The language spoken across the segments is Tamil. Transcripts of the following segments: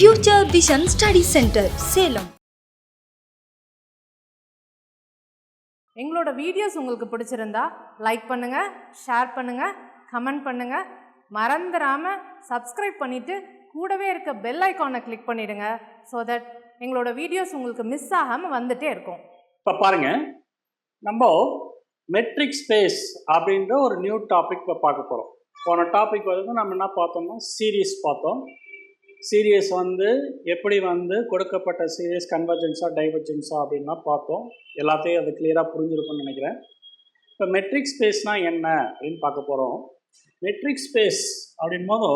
Future Vision Study Center, Salem. எங்களோட வீடியோஸ் உங்களுக்கு பிடிச்சிருந்தா லைக் பண்ணுங்க, ஷேர் பண்ணுங்க, கமெண்ட் பண்ணுங்க. மறந்துடாம சப்ஸ்கிரைப் பண்ணிட்டு கூடவே இருக்க பெல் ஐகானை கிளிக் பண்ணிடுங்க. ஸோ தட் எங்களோட வீடியோஸ் உங்களுக்கு மிஸ் ஆகாமல் வந்துட்டே இருக்கும். இப்போ பாருங்க, நம்ம மெட்ரிக் ஸ்பேஸ் அப்படின்ற ஒரு நியூ டாபிக் இப்போ பார்க்க போகிறோம். போன டாபிக் வந்து நம்ம என்ன பார்த்தோம்னா சீரீஸ் பார்த்தோம். சீரியஸ் வந்து எப்படி வந்து கொடுக்கப்பட்ட சீரியஸ் கன்வர்ஜென்ஸா டைவர்ஜென்ஸா அப்படின்லாம் பார்த்தோம். எல்லாத்தையும் அது கிளியராக புரிஞ்சிருக்கும்னு நினைக்கிறேன். இப்போ மெட்ரிக் ஸ்பேஸ்னால் என்ன அப்படின்னு பார்க்க போகிறோம். மெட்ரிக் ஸ்பேஸ் அப்படின் போது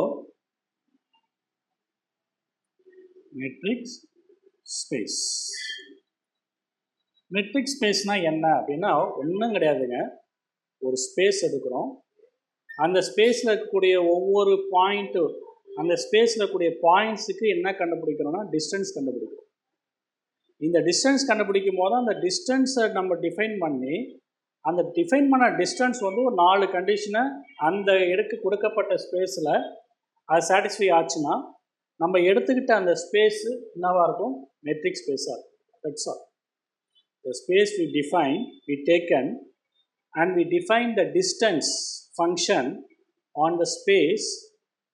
மெட்ரிக் ஸ்பேஸ் மெட்ரிக் ஸ்பேஸ்னால் என்ன அப்படின்னா ஒன்றும் கிடையாதுங்க. ஒரு ஸ்பேஸ் எடுக்கிறோம். அந்த ஸ்பேஸில் இருக்கக்கூடிய ஒவ்வொரு பாயிண்ட்டு, அந்த ஸ்பேஸில் இருக்கக்கூடிய பாயிண்ட்ஸுக்கு என்ன கண்டுபிடிக்கிறோம்னா டிஸ்டன்ஸ் கண்டுபிடிக்கிறோம். இந்த டிஸ்டன்ஸ் கண்டுபிடிக்கும் போது அந்த டிஸ்டன்ஸை நம்ம டிஃபைன் பண்ணி, அந்த டிஃபைன் பண்ண டிஸ்டன்ஸ் வந்து ஒரு 4 கண்டிஷனை அந்த கொடுக்கப்பட்ட ஸ்பேஸில் அது சாட்டிஸ்ஃபை ஆச்சுன்னா நம்ம எடுத்துக்கிட்ட அந்த ஸ்பேஸு என்னவாக இருக்கும்? மெட்ரிக் ஸ்பேஸாக இருக்கும். That's all. The space we taken and we define the distance function on the space.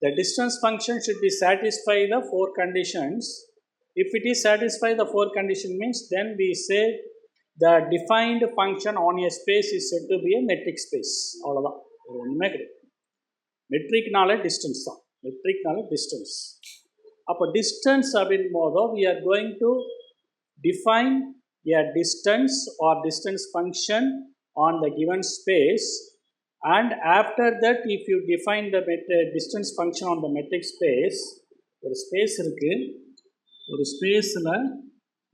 The distance function should be satisfy the 4 conditions. If it is satisfy the 4 condition means then we say the defined function on a space is said to be a metric space. அவ்வளோதான், ஒரு ஒன்றுமே கிடையாது. மெட்ரிக்னாலே டிஸ்டன்ஸ் தான். மெட்ரிக்னாலே டிஸ்டன்ஸ். அப்போ டிஸ்டன்ஸ் அப்படின் போதோ we are going to define a distance or distance function on the given space, and after that if you define the distance function on the metric space, ஒரு ஸ்பேஸ் இருக்குது, ஒரு ஸ்பேஸில்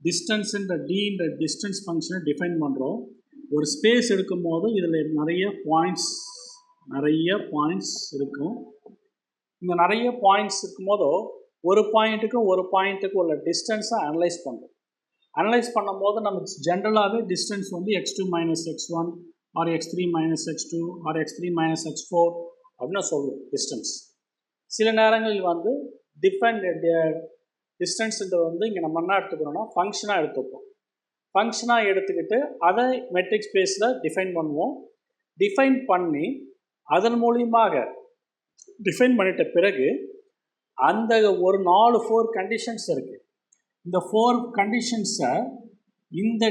டிஸ்டன்ஸுன்ற டின்ற டிஸ்டன்ஸ் ஃபங்க்ஷனை டிஃபைன் பண்ணுறோம். ஒரு ஸ்பேஸ் எடுக்கும்போது இதில் நிறைய பாயிண்ட்ஸ் இருக்கும். இந்த நிறைய பாயிண்ட்ஸ் இருக்கும்போதோ ஒரு பாயிண்ட்டுக்கு உள்ள டிஸ்டன்ஸை அனலைஸ் பண்ணுறோம். அனலைஸ் பண்ணும்போது நமக்கு ஜென்ரலாகவே டிஸ்டன்ஸ் வந்து x2 minus x1 or x3 minus x2 or x3 minus x4 அப்படின்னு சொல்லுவோம் டிஸ்டன்ஸ். சில நேரங்களில் வந்து டிஃபரெண்ட் டிஸ்டன்ஸுன்றது வந்து இங்கே நம்ம என்ன எடுத்துக்கிறோம்னா ஃபங்க்ஷனாக எடுத்துப்போம். ஃபங்க்ஷனாக எடுத்துக்கிட்டு அதை மெட்ரிக் ஸ்பேஸில் டிஃபைன் பண்ணுவோம். டிஃபைன் பண்ணி அதன் மூலியமாக டிஃபைன் பண்ணிட்ட பிறகு அந்த ஒரு 4 கண்டிஷன்ஸ் இருக்குது. இந்த 4 கண்டிஷன்ஸை இந்த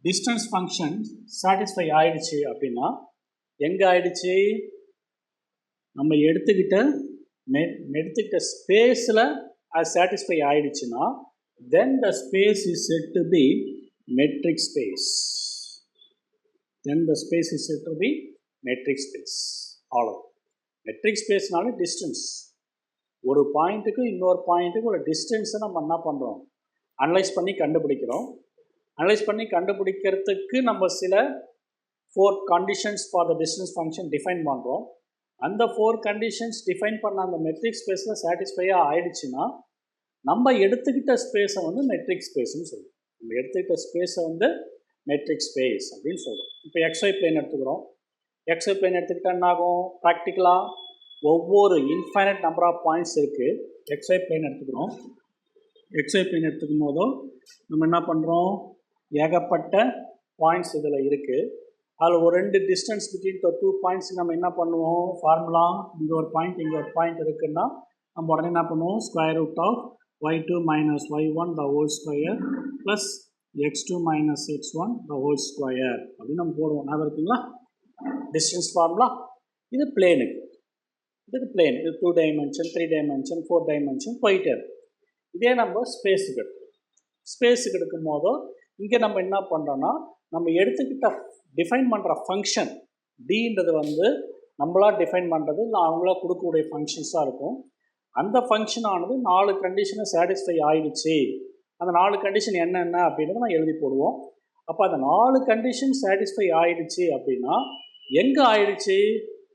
டிஸ்டன்ஸ் ஃபங்க்ஷன் சாட்டிஸ்ஃபை ஆகிடுச்சு அப்படின்னா எங்கே ஆகிடுச்சு? நம்ம எடுத்துக்கிட்ட ஸ்பேஸில் அது சாட்டிஸ்ஃபை ஆகிடுச்சுன்னா then the space is said to be metric space. அவ்வளோ. மெட்ரிக் ஸ்பேஸ்னாலே டிஸ்டன்ஸ். ஒரு பாயிண்ட்டுக்கு இன்னொரு பாயிண்ட்டுக்கு ஒரு டிஸ்டன்ஸை நம்ம என்ன பண்ணுறோம்? அனலைஸ் பண்ணி கண்டுபிடிக்கிறோம். அனலைஸ் பண்ணி கண்டுபிடிக்கிறதுக்கு நம்ம சில 4 conditions for the distance function define பண்ணுறோம். அந்த 4 கண்டிஷன்ஸ் டிஃபைன் பண்ண அந்த மெட்ரிக் ஸ்பேஸில் சாட்டிஸ்ஃபையாக ஆயிடுச்சுன்னா நம்ம எடுத்துக்கிட்ட ஸ்பேஸை வந்து மெட்ரிக் ஸ்பேஸ்ன்னு சொல்லுவோம். நம்ம எடுத்துக்கிட்ட ஸ்பேஸை வந்து மெட்ரிக் ஸ்பேஸ் அப்படின்னு சொல்லுவோம். இப்போ XY பிளேன் எடுத்துக்கிறோம். XY பிளேன் எடுத்துக்கிட்டால் என்ன ஆகும்? ப்ராக்டிக்கலாக ஒவ்வொரு இன்ஃபைனைட் நம்பர் ஆஃப் பாயிண்ட்ஸ் இருக்குது. XY பிளேன் எடுத்துக்கிறோம். XY பிளேன் எடுத்துக்கும் போதோ நம்ம என்ன பண்ணுறோம்? ஏகப்பட்ட பாயிண்ட்ஸ் இதில் இருக்குது. அதில் ஒரு 2 டிஸ்டன்ஸ் பிட்வீன் 2 பாயிண்ட்ஸ் நம்ம என்ன பண்ணுவோம்? ஃபார்முலா இங்கே ஒரு பாயிண்ட் இருக்குன்னா நம்ம உடனே என்ன பண்ணுவோம்? Square root of y2 minus y1 the whole square plus x2 minus x1 the whole square அப்படின்னு நம்ம போடுவோம். ஞாபகம் இருக்குங்களா? Distance formula. இது பிளேனுக்கு. இதுக்கு பிளேன். இது 2 டைமென்ஷன் 3 டைமென்ஷன் 4 டைமென்ஷன் போயிட்டே இருக்கும். இதே நம்ம ஸ்பேஸுக்கு எடுக்கும் போதோ இங்கே நம்ம என்ன பண்ணுறோன்னா நம்ம எடுத்துக்கிட்ட டிஃபைன் பண்ணுற ஃபங்க்ஷன் டின்றது வந்து நம்மளாக டிஃபைன் பண்ணுறது இல்லை அவங்களா கொடுக்கக்கூடிய ஃபங்க்ஷன்ஸாக இருக்கும். அந்த ஃபங்க்ஷனானது 4 கண்டிஷனை சாட்டிஸ்ஃபை ஆகிடுச்சு. அந்த 4 கண்டிஷன் என்னென்ன அப்படின்றத நான் எழுதி போடுவோம். அப்போ அந்த 4 கண்டிஷன் சாட்டிஸ்ஃபை ஆகிடுச்சு அப்படின்னா எங்கே ஆயிடுச்சு?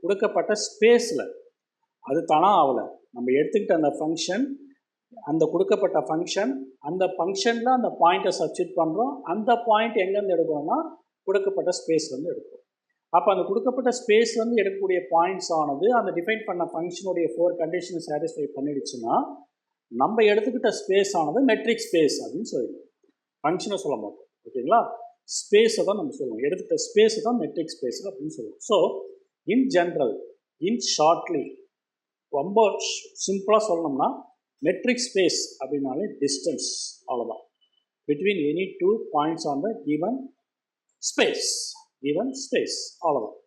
கொடுக்கப்பட்ட ஸ்பேஸில். அது தானாக ஆகலை. நம்ம எடுத்துக்கிட்ட அந்த ஃபங்க்ஷன், அந்த கொடுக்கப்பட்ட ஃபங்க்ஷன், அந்த ஃபங்க்ஷனில் அந்த பாயிண்ட்டை சப்ஸ்டிட் பண்ணுறோம். அந்த பாயிண்ட் எங்கேருந்து எடுக்கிறோம்னா கொடுக்கப்பட்ட ஸ்பேஸ்லேருந்து எடுக்கிறோம். அப்போ அந்த கொடுக்கப்பட்ட ஸ்பேஸ்லேருந்து எடுக்கக்கூடிய பாயிண்ட்ஸ் ஆனது அந்த டிஃபைன் பண்ண ஃபங்க்ஷனுடைய 4 கண்டிஷனை சாட்டிஸ்ஃபை பண்ணிடுச்சுன்னா நம்ம எடுத்துக்கிட்ட ஸ்பேஸ் ஆனது மெட்ரிக் ஸ்பேஸ் அப்படின்னு சொல்லிடுவோம். ஃபங்க்ஷனை சொல்ல மாட்டோம். ஓகேங்களா? ஸ்பேஸை தான் நம்ம சொல்லுவோம். எடுத்துக்கிட்ட ஸ்பேஸை தான் மெட்ரிக் ஸ்பேஸ் அப்படின்னு சொல்லுவோம். So in general, in shortly, ரொம்ப சிம்பிளாக சொல்லணும்னா மெட்ரிக் ஸ்பேஸ் அப்படின்னாலே டிஸ்டன்ஸ், அவ்வளோதான், between any two points on the given space, அவ்வளோதான்.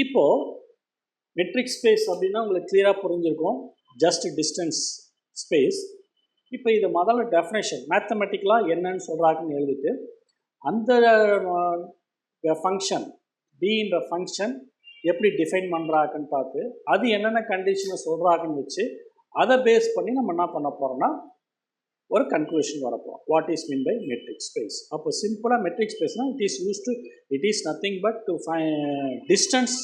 இப்போது மெட்ரிக் ஸ்பேஸ் அப்படின்னா உங்களுக்கு கிளியராக புரிஞ்சிருக்கும், ஜஸ்ட் டிஸ்டன்ஸ் ஸ்பேஸ். இப்போ இது முதல்ல டெஃபினேஷன் மேத்தமெட்டிக்கலாக என்னன்னு சொல்கிறாங்கன்னு எழுதிட்டு அந்த ஃபங்க்ஷன் டின்ற ஃபங்க்ஷன் எப்படி டிஃபைன் பண்ணுறாங்கன்னு பார்த்து அது என்னென்ன கண்டிஷனை சொல்கிறாங்கன்னு வச்சு அதை பேஸ் பண்ணி நம்ம என்ன பண்ண போகிறோம்னா ஒரு கன்க்ளூஷன் வரப்போம். What is mean by metric space? அப்போ சிம்பிளாக மெட்ரிக் ஸ்பேஸ்னால் it is nothing but to distance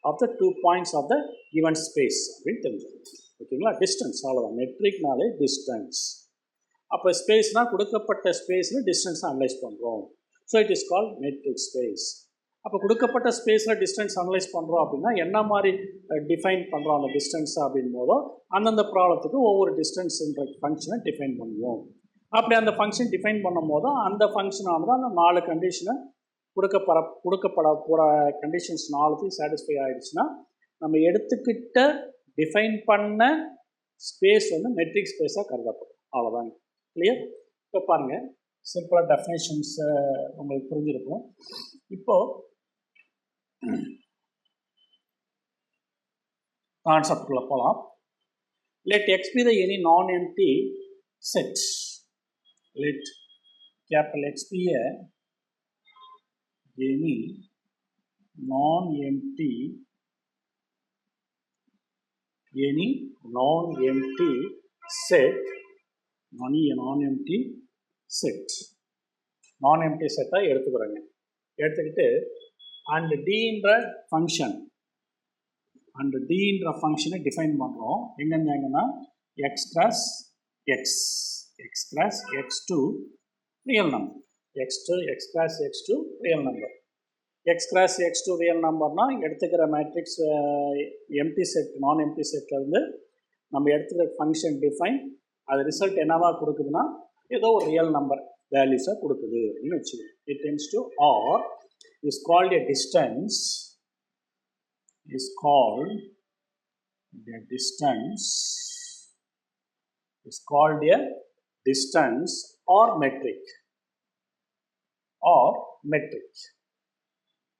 of the 2 points of the given space அப்படின்னு தெரிஞ்சுக்கணும். ஓகேங்களா? டிஸ்டன்ஸ், அவ்வளோதான். மெட்ரிக்னாலே டிஸ்டன்ஸ். அப்போ ஸ்பேஸ்னால் கொடுக்கப்பட்ட ஸ்பேஸில் டிஸ்டன்ஸை அனலைஸ் பண்ணுறோம். So it is called metric space. அப்போ கொடுக்கப்பட்ட ஸ்பேஸில் டிஸ்டன்ஸ் அனலைஸ் பண்ணுறோம் அப்படின்னா என்ன மாதிரி டிஃபைன் பண்ணுறோம் அந்த டிஸ்டன்ஸை அப்படின் போதோ அந்தந்த ப்ராப்ளத்துக்கு ஒவ்வொரு டிஸ்டன்ஸுன்ற ஃபங்க்ஷனை டிஃபைன் பண்ணுவோம். அப்படி அந்த ஃபங்க்ஷன் டிஃபைன் பண்ணும் போதோ அந்த ஃபங்க்ஷனானது அந்த 4 கண்டிஷனை கொடுக்கப்பட போகிற கண்டிஷன்ஸ் 4த்தையும் சாட்டிஸ்ஃபை ஆகிடுச்சுன்னா நம்ம எடுத்துக்கிட்ட டிஃபைன் பண்ண ஸ்பேஸ் வந்து மெட்ரிக் ஸ்பேஸாக கருதப்படும். அவ்வளோதாங்க. கிளியர்? இப்போ பாருங்கள், சிம்பிளாக டெஃபினேஷன்ஸ் உங்களுக்கு புரிஞ்சிருக்கும். இப்போது கான்செப்டுக்குள்ளே போகலாம். Let X be the any non empty set. Let capital X be any non-empty set, non-empty செட்டை எடுத்துக்கிறேங்க. எடுத்துக்கிட்டு and dன்ற ஃபங்க்ஷனை டிஃபைன் பண்ணுறோம். எங்கன்னா x cross x2 real number, x cross x2 real number. x cross x2 real நம்பர்னால் எடுத்துக்கிற matrix empty set, non empty செட்லேருந்து நம்ம எடுத்துக்கிற ஃபங்க்ஷன் டிஃபைன், அது ரிசல்ட் என்னவா கொடுக்குதுன்னா ஏதோ ஒரு ரியல் நம்பர் வேல்யூஸாக கொடுக்குது அப்படின்னு வச்சுக்கோங்க. It tends to R is called a distance, is called a distance or metric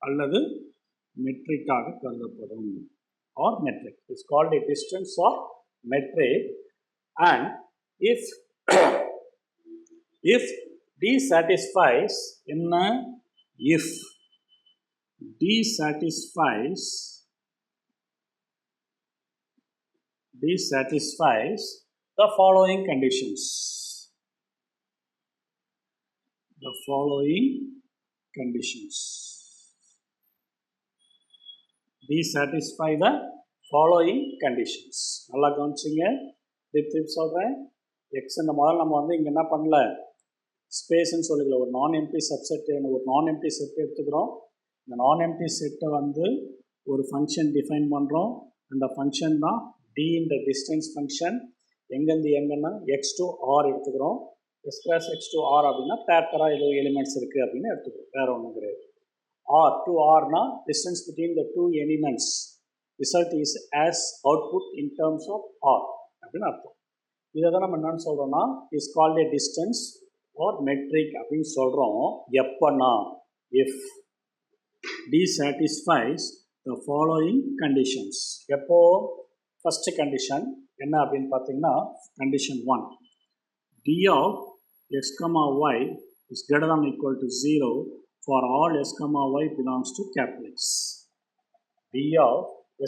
அல்லது மெட்ரிக்காக கருதப்படும். or metric is called a distance or metric. And if D satisfies if D satisfies the following conditions. D satisfy the following conditions. நல்லா கவனிச்சிங்க. திருப்பி சொல்கிறேன். எக்ஸ் இந்த முதல்ல நம்ம வந்து இங்கே என்ன பண்ணல, ஸ்பேஸ்ன்னு சொல்லிக்கல, ஒரு நான் எம்டி சப்செட், ஒரு நான் எம்டி செட் எடுத்துக்கிறோம். இந்த நான் எம்டி செட்டை வந்து ஒரு ஃபங்க்ஷன் டிஃபைன் பண்ணுறோம். அந்த ஃபங்க்ஷன் தான் டின்ற டிஸ்டன்ஸ் ஃபங்க்ஷன். எங்கேருந்து எங்கன்னா எக்ஸ் டு ஆர் எடுத்துக்கிறோம். S cross X to R அப்படின்னா பேப்பராக ஏதோ எலிமெண்ட்ஸ் இருக்குது அப்படின்னு எடுத்துக்கிறோம், வேறு ஒன்றும் கிடையாது. ஆர் டு ஆர்னா distance between the 2 elements. Result is as output in terms of R அப்படின்னு அர்த்தம். இதை தான் நம்ம என்னென்னு சொல்கிறோன்னா is called a distance or metric அப்படின்னு சொல்கிறோம். எப்போன்னா if D satisfies the following conditions. எப்போ ஃபஸ்ட்டு கண்டிஷன் என்ன அப்படின்னு பார்த்தீங்கன்னா condition 1, D of x, y is greater than or equal to 0 for all x, y belongs to capital X. D of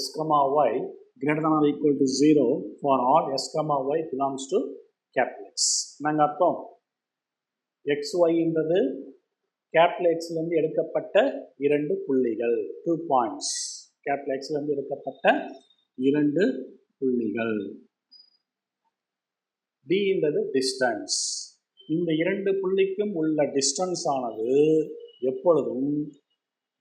x, y greater than or equal to 0 for all x, y belongs to capital X. நாங்கள் அர்த்தம் xyன்றது கேபிட்டல் எக்ஸ்லேருந்து எடுக்கப்பட்ட 2 புள்ளிகள், 2 பாயிண்ட்ஸ். கேபிட்டல் எக்ஸ்லேருந்து எடுக்கப்பட்ட 2 புள்ளிகள். டின்றது டிஸ்டன்ஸ். இந்த 2 புள்ளிக்கும் உள்ள டிஸ்டன்ஸ் ஆனது எப்பொழுதும்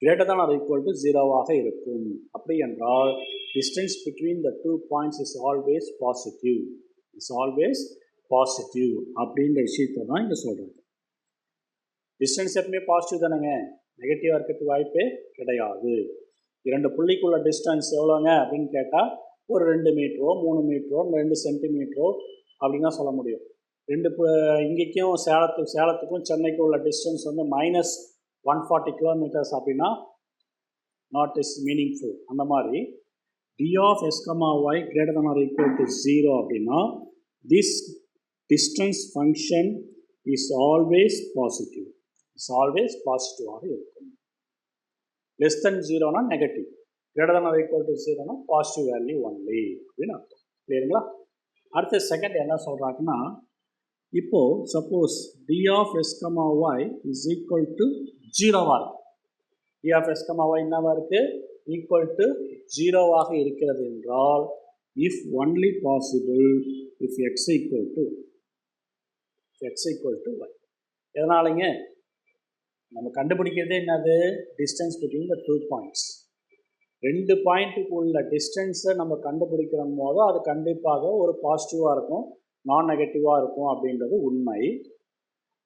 greater than or equal to 0 இருக்கும். அப்படி என்றால் distance between the 2 points is always positive. Positive அப்படின்ற விஷயத்தை தான் இங்கே சொல்கிறாங்க. டிஸ்டன்ஸ் எப்பவுமே பாசிட்டிவ் தானேங்க, நெகட்டிவாக இருக்கிறதுக்கு வாய்ப்பே கிடையாது. 2 புள்ளிக்குள்ள டிஸ்டன்ஸ் எவ்வளோங்க அப்படின்னு கேட்டால் ஒரு 2 மீட்டரோ 3 மீட்டரோ 2 சென்டிமீட்டரோ அப்படின்னு தான் சொல்ல முடியும். இங்கேக்கும் சேலத்துக்கும் சென்னைக்கும் உள்ள டிஸ்டன்ஸ் வந்து -140 கிலோமீட்டர்ஸ் அப்படின்னா நாட் இஸ் மீனிங்ஃபுல். அந்த மாதிரி d of s, y greater than or equal to 0 அப்படின்னா this distance function is always positive. It's always பாசிட்டிவாக இருக்கும். லெஸ் தென் 0னா negative, greater than or equal to 0னா பாசிட்டிவ் வேல்யூ ஒன்லி அப்படின்னு அர்த்தம். கிளியருங்களா? அடுத்த செகண்ட் என்ன சொல்கிறாங்கன்னா, இப்போது suppose d of s, y is equal to 0வாக இருக்குது. d of s, y என்னவாக இருக்குது? ஈக்குவல் டு 0வாக இருக்கிறது என்றால் if only possible if X equal to y. எதனாலங்க நம்ம கண்டுபிடிக்கிறதே என்னது? Distance between the 2 points. 2 பாயிண்ட்டுக்கு உள்ள டிஸ்டன்ஸை நம்ம கண்டுபிடிக்கிற போது அது கண்டிப்பாக ஒரு பாசிட்டிவாக இருக்கும், நான் நெகட்டிவாக இருக்கும் அப்படின்றது உண்மை.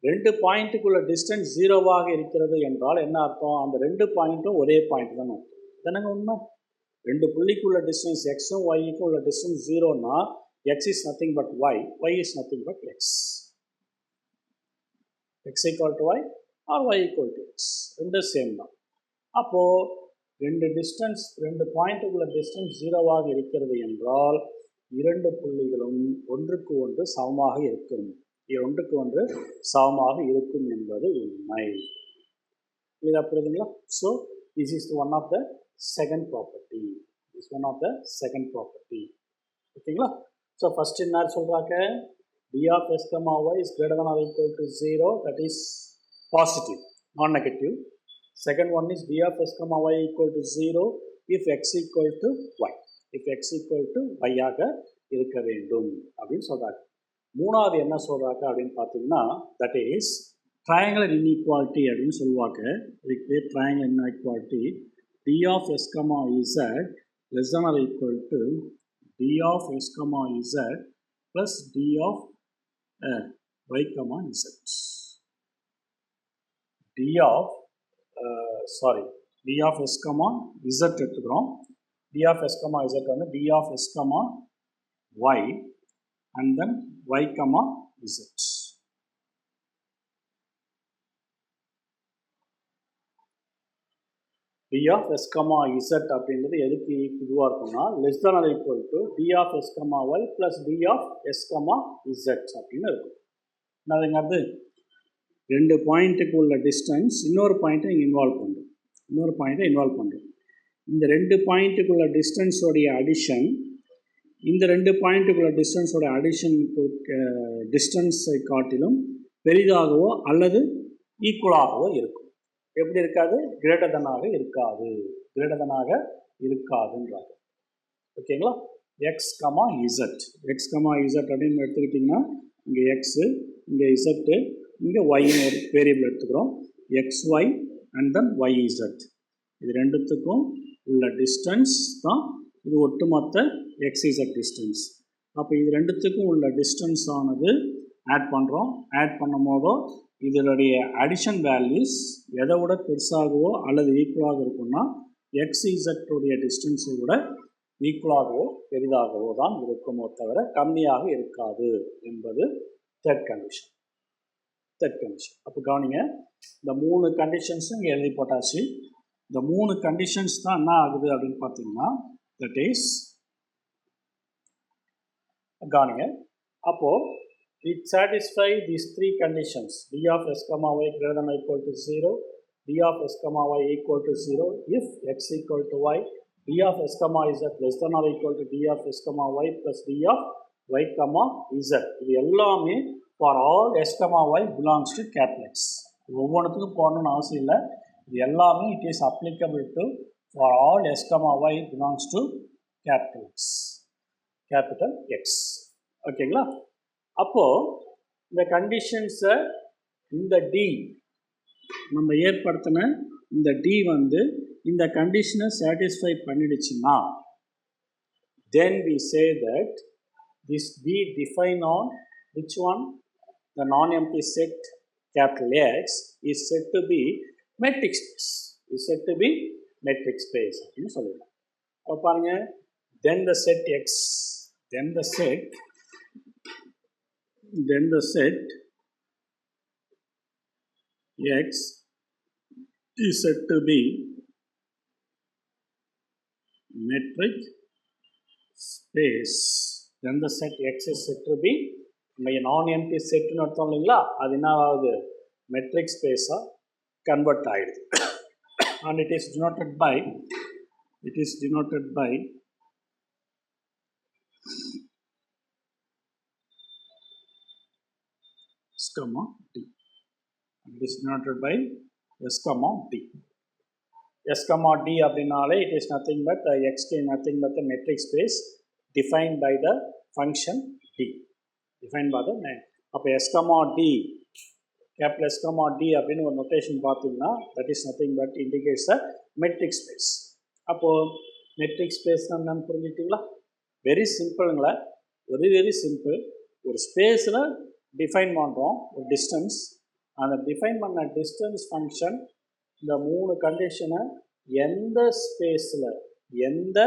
2 பாயிண்ட்டுக்குள்ள டிஸ்டன்ஸ் 0வாக இருக்கிறது என்றால் என்ன அர்த்தம்? அந்த 2 பாயிண்ட்டும் ஒரே பாயிண்ட் தான் அர்த்தம். தானங்க உண்மை? 2 புள்ளிக்குள்ள டிஸ்டன்ஸ் எக்ஸும் ஒய்க்கும் உள்ள டிஸ்டன்ஸ் 0னா X is nothing but Y is nothing but X. X equal to Y or Y equal to X, ரெண்டும் சேம் தான். அப்போது 2 பாயிண்ட்டுக்குள்ள டிஸ்டன்ஸ் 0வாக இருக்கிறது என்றால் 2 புள்ளிகளும் ஒன்றுக்கு ஒன்று சமமாக இருக்கும், என்பது உண்மை. இதாக புரியுதுங்களா? So this is one of the second property. ஓகேங்களா? ஸோ ஃபஸ்ட் என்ன சொல்கிறாங்க? d of s, y is greater than or equal to 0, that is positive, non negative. Second one is d of s, y equal to 0 if x equal to y. ஆக இருக்க வேண்டும் அப்படின்னு சொல்கிறாங்க. மூணாவது என்ன சொல்கிறாங்க அப்படின்னு பார்த்தீங்கன்னா, தட் இஸ் ட்ரையாங்குலர் இன்இக்வாலிட்டி அப்படின்னு சொல்லுவாங்க. இதுக்கு பேர் triangular inequality. d of s, z less than or equal to d of s, z plus d of y, z. d of s, z எடுத்துக்கிறோம். d of s, z வந்து d of s, y and then y, z. d of s, z அப்படின்றது எதுக்கு இதுவாக இருக்கும்னா less than or equal to d of s, y plus d of s, z அப்படின்னு இருக்கும். என்னதுங்கிறது 2 பாயிண்ட்டுக்கு உள்ள டிஸ்டன்ஸ் இன்னொரு பாயிண்ட்டை இன்வால்வ் பண்ணுறோம். இந்த 2 பாயிண்ட்டுக்குள்ள டிஸ்டன்ஸோடைய அடிஷன், இந்த 2 பாயிண்ட்டுக்குள்ள டிஸ்டன்ஸோட டிஸ்டன்ஸை காட்டிலும் பெரிதாகவோ அல்லது ஈக்குவலாகவோ இருக்கும். எப்படி இருக்காது? கிரேட்டர் தெனாக இருக்காதுன்றாங்க. ஓகேங்களா? எக்ஸ் கமா இசட் அப்படின்னு எடுத்துக்கிட்டிங்கன்னா இங்கே எக்ஸு, இங்கே இசட்டு, இங்கே ஒய்ன்னு ஒரு வேரியபிள் எடுத்துக்கிறோம். X y and then y z, இது ரெண்டுத்துக்கும் உள்ள டிஸ்டன்ஸ் தான் இது ஒட்டுமொத்த எக்ஸ் இசட் டிஸ்டன்ஸ். அப்போ இது ரெண்டுத்துக்கும் உள்ள டிஸ்டன்ஸ் ஆனது ஆட் பண்ணும் போதோ இதனுடைய அடிஷன் வேல்யூஸ் எதை விட பெருசாகவோ அல்லது ஈக்குவலாக இருக்கும்னா எக்ஸ் இசட்டுடைய டிஸ்டன்ஸை விட ஈக்குவலாகவோ பெரிதாகவோ தான் இருக்குமோ தவிர கம்மியாக இருக்காது என்பது தேர்ட் கண்டிஷன். அப்போ கவனிங்க, இந்த 3 கண்டிஷன்ஸும் இங்கே எழுதி போட்டாச்சு. இந்த 3 கண்டிஷன்ஸ் தான் என்ன ஆகுது அப்படின்னு பார்த்தீங்கன்னா, தட் இஸ் கவனிங்க, அப்போது it satisfy these 3 conditions: d of s, y greater than or equal to 0, d of s, y equal to 0 if x equal to y, d of s, z less than or equal to d of s, y plus d of y, z. இது எல்லாமே for all s, y belongs to capital X. ஒவ்வொன்றுத்துக்கும் போகணும்னு அவசியம் இல்லை. இது எல்லாமே it is applicable to for all s, y belongs to capital X. ஓகேங்களா? அப்போது இந்த கண்டிஷன்ஸை இந்த டி நம்ம ஏற்படுத்தின இந்த டி வந்து இந்த கண்டிஷனை satisfy பண்ணிடுச்சுன்னா then we say that this D define on which one? The non-empty set capital X is said to be metric space. Is said to be metric space. அப்படின்னு சொல்லிடலாம். அப்போ பாருங்க, then the set X, then the set X is said to be metric space. Then the set X is said to be non-empty set னு அர்த்தம் இல்லைங்களா, அது என்ன ஆகுது, மெட்ரிக் ஸ்பேஸாக கன்வெர்ட் ஆகிடுது. And it is denoted by S comma D. It is denoted by S comma D. S comma D அப்படின்னாலே it is nothing but X is nothing but the metric space defined by the function D. Defined by the name. அப்போ S comma D, capital S comma D அப்படின்னு ஒரு நோட்டேஷன் பார்த்தீங்கன்னா that is nothing but indicates a metric space. அப்போது மெட்ரிக் ஸ்பேஸ் என்னன்னு புரிஞ்சுக்கிட்டீங்களா? வெரி சிம்பிளுங்களா, வெரி சிம்பிள். ஒரு ஸ்பேஸில் டிஃபைன் பண்ணுறோம் ஒரு டிஸ்டன்ஸ், அந்த டிஃபைன் பண்ண டிஸ்டன்ஸ் ஃபங்க்ஷன் இந்த 3 கண்டிஷனை எந்த ஸ்பேஸில், எந்த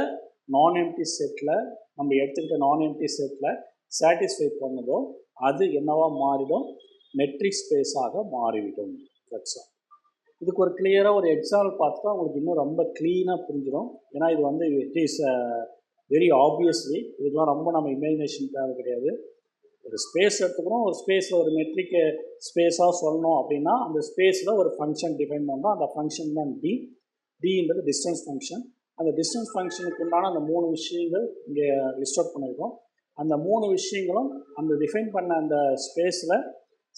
நான் எம்டி செட்டில், நம்ம எடுத்துக்கிட்ட நான் எம்டி செட்டில் சாட்டிஸ்ஃபை பண்ணதோ அது என்னவா மாறிடும், மெட்ரிக் ஸ்பேஸாக மாறிவிடும். That's all. இதுக்கு ஒரு கிளியராக ஒரு எக்ஸாம்பிள் பார்த்துட்டா உங்களுக்கு இன்னும் ரொம்ப க்ளீனாக புரிஞ்சிடும். ஏன்னா இது வந்து இட் இஸ் வெரி ஆப்வியஸ்லி, இதுக்கெலாம் ரொம்ப நம்ம இமேஜினேஷன் தேவை கிடையாது. ஒரு ஸ்பேஸ் எடுத்துக்கிறோம், ஒரு ஸ்பேஸில் ஒரு மெட்ரிக் ஸ்பேஸாக சொல்லணும் அப்படின்னா அந்த ஸ்பேஸில் ஒரு ஃபங்க்ஷன் டிஃபைன் பண்ணுறோம். அந்த ஃபங்க்ஷன் தான் டி. டின்றது டிஸ்டன்ஸ் ஃபங்க்ஷன். அந்த டிஸ்டன்ஸ் ஃபங்க்ஷனுக்கு உண்டான அந்த 3 விஷயங்கள் இங்கே லிஸ்ட் அவுட் பண்ணியிருக்கோம். அந்த 3 விஷயங்களும் அந்த டிஃபைன் பண்ண அந்த ஸ்பேஸில்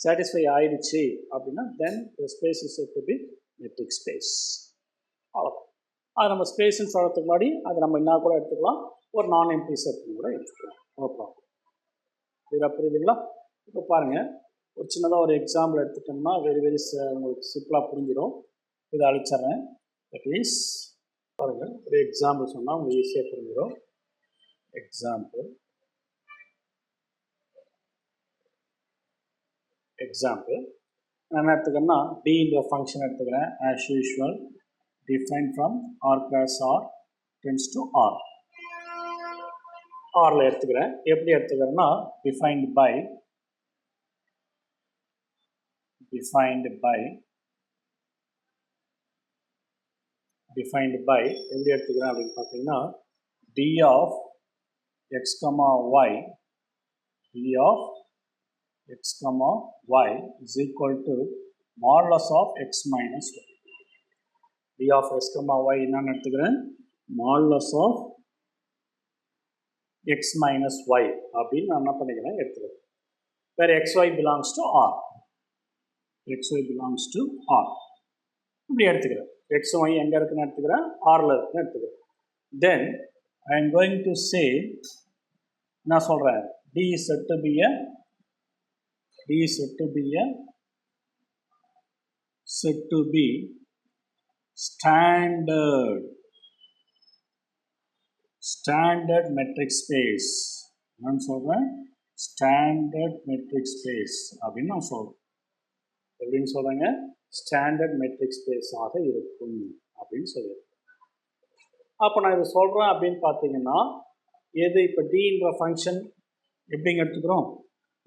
சாட்டிஸ்ஃபை ஆயிடுச்சு அப்படின்னா then the space is said to be metric space. அவ்வளோதான். அது நம்ம ஸ்பேஸ்ன்னு சொல்கிறதுக்கு முன்னாடி அதை நம்ம என்ன கூட எடுத்துக்கலாம், ஒரு நான் எம்டி செட்னு கூட எடுத்துக்கலாம். No problem. இதில் புரியுதுங்களா? இப்போ பாருங்கள், ஒரு சின்னதாக ஒரு எக்ஸாம்பிள் எடுத்துட்டோம்னா வெரி உங்களுக்கு சிம்பிளாக புரிஞ்சிடும். இதை அழிச்சிட்றேன். தட் இஸ் பாருங்கள், ஒரு எக்ஸாம்பிள் சொன்னால் உங்களுக்கு ஈஸியாக புரிஞ்சிடும். எக்ஸாம்பிள் நான் என்ன எடுத்துக்கிறேன்னா டின்ற ஃபங்க்ஷன் எடுத்துக்கிறேன். As usual define from R cross R tends to R. ஆரில் எடுத்துக்கிறேன். எப்படி எடுத்துக்கிறேன்னா டிஃபைன்டு பை எப்படி எடுத்துக்கிறேன் அப்படின்னு பார்த்தீங்கன்னா D of X comma Y is equal to modulus of x minus y. d of x comma y என்னன்னு எடுத்துக்கிறேன், modulus of x minus y அப்படின்னு நான் என்ன பண்ணிக்கிறேன் எடுத்துக்கிறேன். where xy belongs to r. இப்படி எடுத்துக்கிறேன். xy எங்கே இருக்குன்னு எடுத்துக்கிறேன், rல இருக்குன்னு எடுத்துக்கிறேன். then I am going to say என்ன சொல்கிறேன், d is said to be a standard metric space. நான் சொல்கிறேன் ஸ்டாண்டர்ட் மெட்ரிக் ஸ்பேஸ் அப்படின்னு நான் சொல்கிறேன். எப்படின்னு சொல்கிறேங்க, ஸ்டாண்டர்ட் மெட்ரிக் ஸ்பேஸாக இருக்கும் அப்படின்னு சொல்லியிருக்கேன். அப்போ நான் இதை சொல்கிறேன் அப்படின்னு பார்த்தீங்கன்னா எது இப்போ டின்ற ஃபங்க்ஷன் எப்படிங்க எடுத்துக்கிறோம்,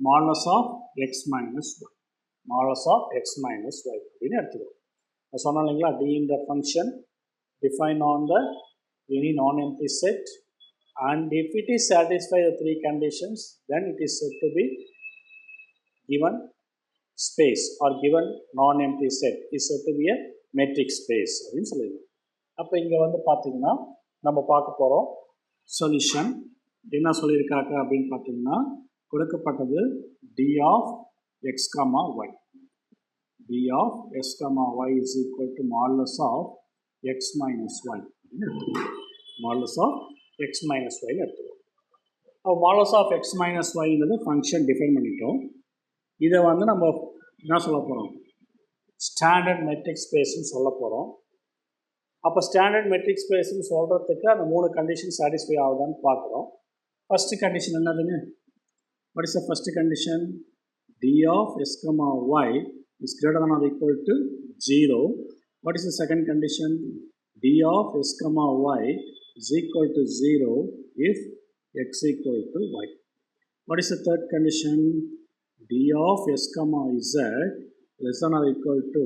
modulus of x minus y அப்படின்னு எடுத்துக்கிறோம். நான் சொன்னேன் இல்லைங்களா, d in the function define on the any non-empty set and if it is satisfy the 3 conditions then it is said to be given space or given non-empty set is said to be a metric space அப்படின்னு சொல்லிடுவோம். அப்போ இங்கே வந்து பார்த்தீங்கன்னா நம்ம பார்க்க போகிறோம் சொல்யூஷன் என்ன சொல்லியிருக்காங்க அப்படின்னு பார்த்தீங்கன்னா கொடுக்கப்பட்டது d of x comma y. d of x comma y is equal to modulus of x minus y. modulus of x minus y எடுத்துக்கோம். அப்போ modulus of x minus y ன்றது ஃபங்க்ஷன் டிஃபைன் பண்ணிட்டோம். இதை வந்து நம்ம என்ன சொல்ல போகிறோம், ஸ்டாண்டர்ட் மெட்ரிக் ஸ்பேஸ்ன்னு சொல்ல போகிறோம். அப்போ ஸ்டாண்டர்ட் மெட்ரிக் ஸ்பேஸ்ன்னு சொல்கிறதுக்கு அந்த 3 கண்டிஷன் சாட்டிஸ்ஃபை ஆகுதான்னு பார்க்குறோம். ஃபஸ்ட்டு கண்டிஷன் என்னதுங்க, What is the first condition? D of s comma y is greater than or equal to 0. What is the second condition? D of s comma y is equal to 0 if x equal to y. What is the third condition? D of s comma z less than or equal to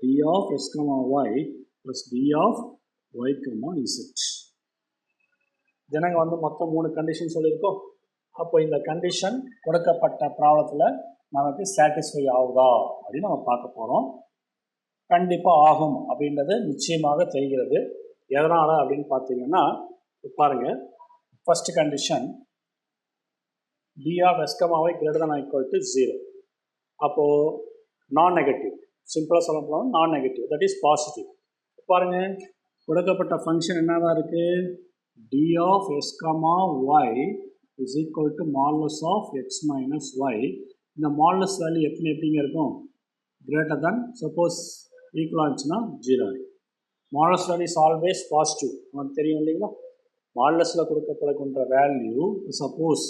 D of s comma y plus D of y comma z. தினங்க வந்து மொத்தம் 3 கண்டிஷன் சொல்லியிருக்கோம். அப்போ இந்த கண்டிஷன் கொடுக்கப்பட்ட ப்ராப்ளத்தில் நமக்கு சாட்டிஸ்ஃபை ஆகுதா அப்படின்னு நம்ம பார்க்க போகிறோம். கண்டிப்பாக ஆகும் அப்படின்றது நிச்சயமாக தெரிகிறது. எதனால் அப்படின்னு பார்த்தீங்கன்னா பாருங்கள், first condition D of s comma y greater than or equal to 0. அப்போது நான் நெகட்டிவ், சிம்பிளாக சொல்ல போனால் நான் நெகட்டிவ், தட் இஸ் பாசிட்டிவ். பாருங்கள், கொடுக்கப்பட்ட ஃபங்க்ஷன் என்னதான் இருக்குது? D of s comma y is equal to modulus of x minus y. இந்த modulus வேல்யூ எப்படிங்க இருக்கும்? greater than, சப்போஸ் ஈக்குவல் ஆச்சுன்னா 0. modulus value is always positive, நமக்கு தெரியும் இல்லைங்களா? மாடுலஸில் கொடுக்கப்படுகின்ற வேல்யூ சப்போஸ்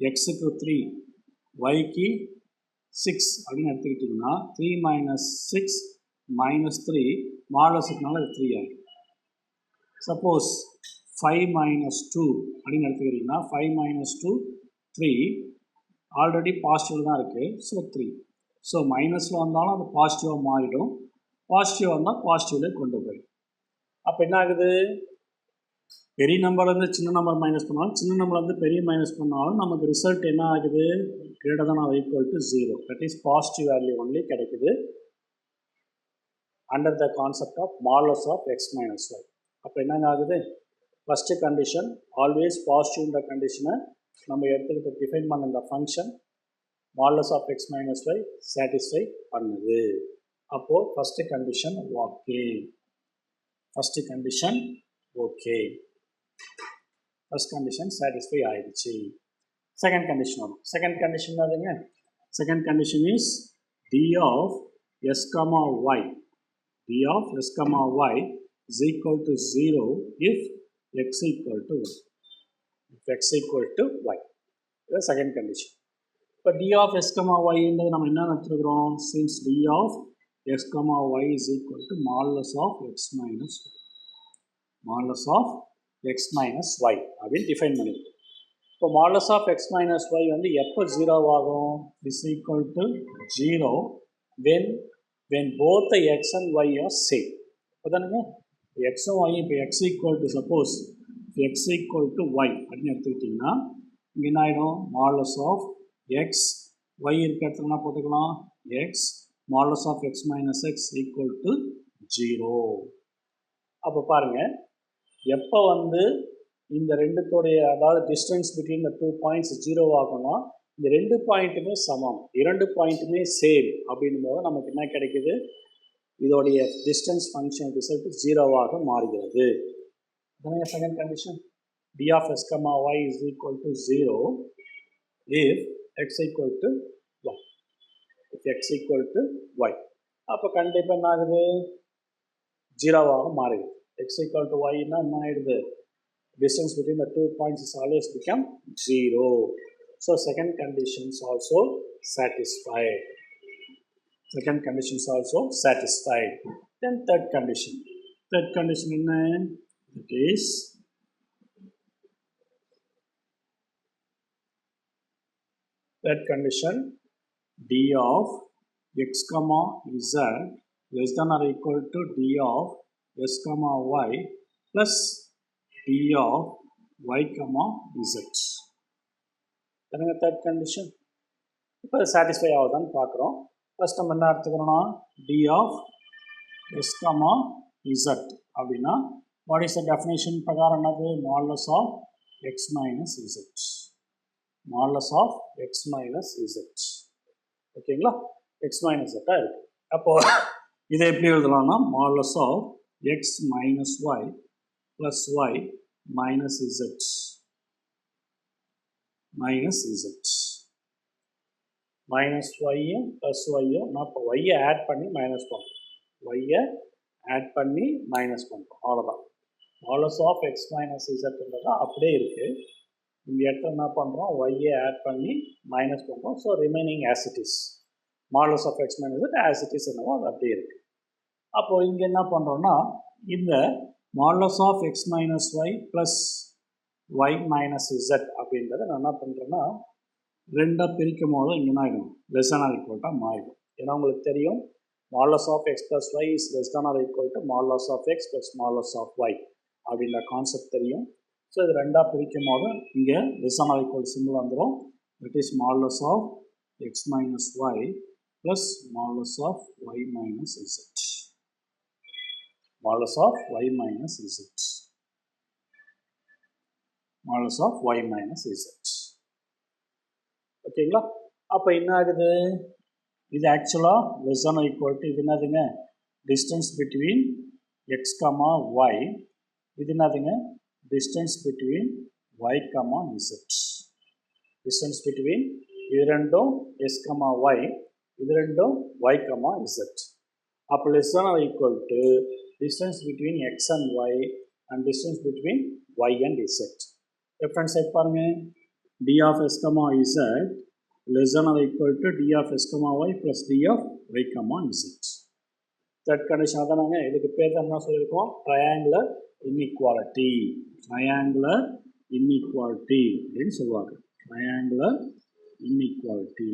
எக்ஸுக்கு 3 ஒய்க்கு 6 அப்படின்னு எடுத்துக்கிட்டிங்கன்னா 3 minus 6 minus 3 மாடுலஸுக்குனால அது 3 ஆகும். சப்போஸ் 5 minus 2 அப்படின்னு எடுத்துக்கிட்டிங்கன்னா 5 minus 2 3 ஆல்ரெடி பாசிட்டிவ் தான் இருக்குது, ஸோ 3. ஸோ மைனஸில் வந்தாலும் அது பாசிட்டிவாக மாறிடும், பாசிட்டிவாக வந்தால் பாசிட்டிவ்லேயே கொண்டு போயிடும். அப்போ என்ன ஆகுது? பெரிய நம்பர்லேருந்து சின்ன நம்பர் மைனஸ் பண்ணாலும் சின்ன நம்பர்லேருந்து பெரிய மைனஸ் பண்ணாலும் நமக்கு ரிசல்ட் என்ன ஆகுது? greater than or equal to 0. That is positive value only கிடைக்குது under the concept of modulus of X minus Y. அப்போ என்னங்க ஆகுது? ஃபஸ்ட்டு கண்டிஷன் ஆல்வேஸ் பாசிட்டிவ்ன்ற கண்டிஷனை நம்ம எடுத்துக்கிட்டு டிஃபைன் பண்ண இந்த function modulus of X minus y satisfy பண்ணுது. அப்போது first condition okay, first condition okay, first condition satisfy ஆகிடுச்சு. செகண்ட் கண்டிஷன் வரும். செகண்ட் கண்டிஷன் அதுங்க, second condition is D of s comma y, D of s comma y is equal to 0 if x equal to y, if x equal to y. இது செகண்ட் கண்டிஷன். இப்போ D of s comma y என்றது நம்ம என்ன எடுத்துக்கிறோம்? since D of s comma y is equal to modulus of x minus y, modulus of x minus y அப்படின்னு டிஃபைன் பண்ணியிருக்கோம். இப்போ modulus of x minus y வந்து எப்போ 0 ஆகும்? is equal to 0 when both the x and y are same. அதானுங்க, x and y, இப்போ x equal to suppose x equal to y அப்படின்னு எடுத்துக்கிட்டிங்கன்னா இங்கே என்ன ஆகிடும்? modulus of x y இருக்க இடத்துல என்ன போட்டுக்கலாம்? x modulus of x minus x equal to 0. அப்போ பாருங்கள், எப்போ வந்து இந்த ரெண்டுத்தோடைய அதாவது டிஸ்டன்ஸ் பிட்வீன் த 2 பாயிண்ட்ஸ் 0 ஆகும்னா இந்த 2 பாயிண்ட்டுமே சமம், 2 பாயிண்ட்டுமே சேம் அப்படின்னும் போது நமக்கு என்ன கிடைக்குது? இதோடைய டிஸ்டன்ஸ் ஃபங்க்ஷன் ரிசல்ட் 0ஆக மாறுகிறது. அதான second condition. D of s comma y is equal to 0 if x equal to y, if x equal to y. அப்போ கண்டிப்பாக என்ன ஆகுது? 0ஆக மாறுகிறது. x equal to y என்ன ஆகிடுது? distance between the 2 points is always become 0. So second condition is also satisfied. Second condition is also satisfied. Then third condition. Third condition என்ன? It is third condition D of x comma z less than or equal to D of s comma y plus D of y comma z. என்னங்க தேர்ட் கண்டிஷன்? இப்போ சாட்டிஸ்ஃபை ஆகுதான்னு பார்க்குறோம். ஃபஸ்ட் நம்ம என்ன எடுத்துக்கிறோன்னா D of s comma z அப்படின்னா வாட் இஸ் த டெஃபினேஷன் பிரகாரம் என்னது? modulus of x minus z, modulus of x minus z. ஓகேங்களா? x minus z இருக்குது. அப்போது இதை எப்படி எழுதலாம்னா modulus of x minus y plus y minus z minus z minus y plus y நான் இப்போ y ஆட் பண்ணி மைனஸ் பண்ணுறோம், y ஆட் பண்ணி மைனஸ் பண்ணுறோம், அவ்வளோதான். modulus of x minus zன்றதா அப்படியே இருக்குது. இந்த இடத்துல என்ன பண்ணுறோம், ஒய்யை ஆட் பண்ணி மைனஸ் பண்ணுறோம். So remaining as it is, modulus of X minus z as it is என்னவோ அது அப்படியே இருக்குது. அப்போது இங்கே என்ன பண்ணுறோன்னா, இந்த modulus of X minus Y plus y minus z அப்படின்றத நான் என்ன பண்ணுறேன்னா, ரெண்டாக பிரிக்கும் போது இங்கே என்ன ஆகிடும், லெஸ் தேன் ஆர் ஈக்குவல்ட்டாக மாறிடும். ஏன்னா உங்களுக்கு தெரியும், modulus of X plus Y is less than or equal to modulus of X plus modulus of Y அப்படின்ற கான்செப்ட் தெரியும். ஸோ இது ரெண்டாக பிரிக்கும் போது இங்கே less than or equal simple வந்துடும். That is modulus of X minus Y plus modulus of Y minus Z. Modulus of Y minus Z. Modulus of Y minus Z. ஓகேங்களா? அப்போ என்ன ஆகுது, இது ஆக்சுவலாக less than or equal to, இது என்னதுங்க, distance between X comma Y. இது என்னதுங்க, distance between Y comma Z. Distance between இது ரெண்டும் எஸ் கமா ஒய், இது ரெண்டும் ஒய் கமா இசட். அப்போ less than or equal to distance between X and Y and distance between Y and Z. Reference side பாருங்கள், D of S comma Z less than or equal to d of s comma y plus d of y comma z. Third condition அதானங்க, இதுக்கு பேர் தான் என்ன சொல்லியிருக்கோம், ட்ரையாங்குலர் இன்இக்வாலிட்டி. ட்ரையாங்குலர் இன்இக்வாலிட்டி அப்படின்னு சொல்லுவாங்க. ட்ரையாங்குலர் இன்இக்வாலிட்டி,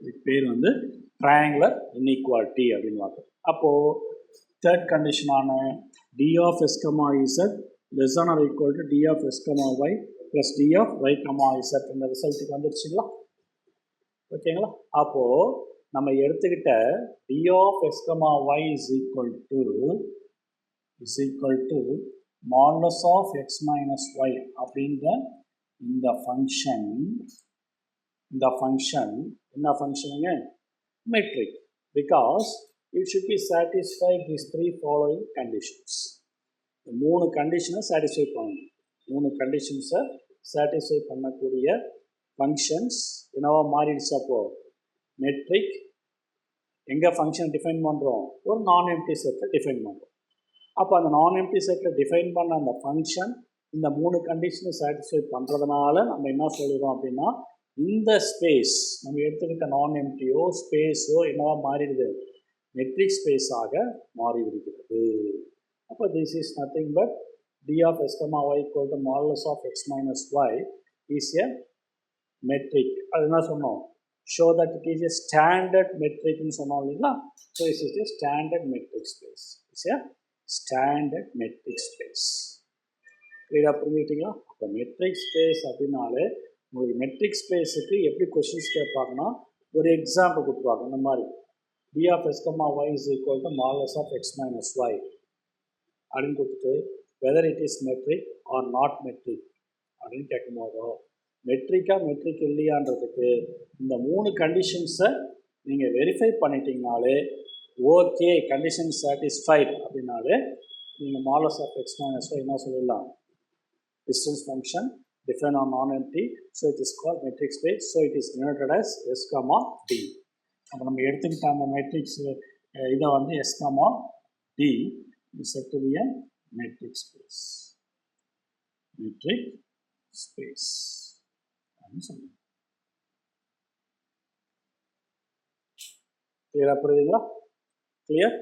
இதுக்கு பேர் வந்து ட்ரையாங்குலர் இன்இக்வாலிட்டி அப்படின்வாங்க. அப்போது third கண்டிஷனான d of s comma z less than or equal to d of s comma y plus D of Y comma Z இந்த ரிசல்ட்டுக்கு வந்துடுச்சுங்களா? ஓகேங்களா? அப்போது நம்ம எடுத்துக்கிட்ட D of X comma Y is equal to modulus of X minus Y அப்படின்ற இந்த ஃபங்க்ஷன் என்ன ஃபங்க்ஷனுங்க, metric. Because it should be satisfied this 3 following conditions. 3 கண்டிஷனை சாட்டிஸ்ஃபை பண்ணணும். 3 கண்டிஷன்ஸை சாட்டிஸ்ஃபை பண்ணக்கூடிய ஃபங்க்ஷன்ஸ் என்னவா மாறிடுச்சு. அப்போது மெட்ரிக் எங்கே ஃபங்க்ஷன் டிஃபைன் பண்ணுறோம், ஒரு நான் எம்டி செட்டில் டிஃபைன் பண்ணுறோம். அப்போ அந்த நான் எம்டி செட்டில் டிஃபைன் பண்ண அந்த ஃபங்க்ஷன் இந்த 3 கண்டிஷனை சாட்டிஸ்ஃபை பண்ணுறதுனால நம்ம என்ன சொல்லிடுறோம் அப்படின்னா, இந்த ஸ்பேஸ் நம்ம எடுத்துக்கிட்ட நான் எம்டியோ ஸ்பேஸோ என்னவா மாறிடுது, மெட்ரிக் ஸ்பேஸாக மாறி விடுகிறது. அப்போ this is nothing but d of s comma y equal to modulus of x minus y is a metric. அது என்ன சொன்னோம், show that it is a standard metric ன்னு சொன்னோம் இல்லைங்களா? So this is a standard metric space. It's a standard metric space. கிளியராக புரிஞ்சுக்கிட்டீங்களா? அப்போ மெட்ரிக் ஸ்பேஸ் அப்படின்னாலே உங்களுக்கு மெட்ரிக் ஸ்பேஸுக்கு எப்படி கொஸ்டின்ஸ் கேட்பாங்கன்னா, ஒரு எக்ஸாம்பிள் கொடுத்துருவாங்க. இந்த மாதிரி d of s comma y is equal to modulus of x minus y அப்படின்னு கொடுத்துட்டு whether it is metric or not metric அப்படின்னு கேட்கும்போதோ, மெட்ரிக் இல்லையான்றதுக்கு இந்த 3 கண்டிஷன்ஸை நீங்கள் வெரிஃபை பண்ணிட்டீங்கனாலே ஓகே, கண்டிஷன் சாட்டிஸ்ஃபைட் அப்படின்னாலே நீங்கள் modulus of X minus y என்ன சொல்லிடலாம், distance function define on non empty. So it is called metric space. So it is denoted as s comma d. அப்போ நம்ம எடுத்துக்கிட்ட அந்த மெட்ரிக்ஸ் இதை வந்து s comma d is said to be a metric space. Metric space. கிளியராக புரியுதுங்களா? கிளியர்.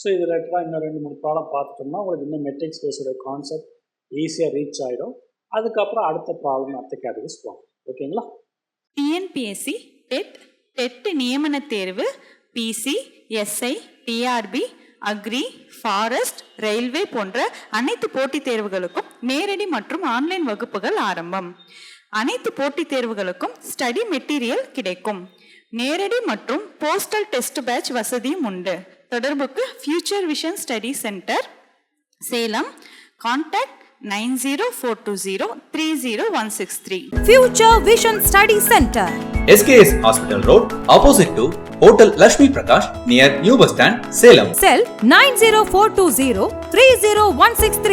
ஸோ இது ரிலேட்டடாக இன்னும் 2-3 ப்ராப்ளம் பார்த்துட்டோம்னா உங்களுக்கு இன்னும் மெட்ரிக் ஸ்பேஸோட கான்செப்ட் ஈஸியாக ரீச் ஆகிடும். அதுக்கப்புறம் அடுத்த ப்ராப்ளம் அடுத்த கேட்டகரிஸ் போகும். ஓகேங்களா? டிஎன்பிஎஸ்சி டெட் நியமன தேர்வு, PC, SI, TRB, agri, forest, railway போன்ற அனைத்து போட்டித் தேர்வுகளுக்கும் நேரடி மற்றும் ஆன்லைன் வகுப்புகள் ஆரம்பம். அனைத்து போட்டித் தேர்வுகளுக்கும் ஸ்டடி மெட்டீரியல் கிடைக்கும். நேரடி மற்றும் போஸ்டல் டெஸ்ட் பேட்ச் வசதியும் உண்டு. தொடர்புக்கு future vision study centre, Salem. Contact 9042030163. Future Vision Study Center, SKS Hospital Road, opposite to Hotel Lakshmi Prakash, near New Bus Stand, Salem. Cell 90420 30163.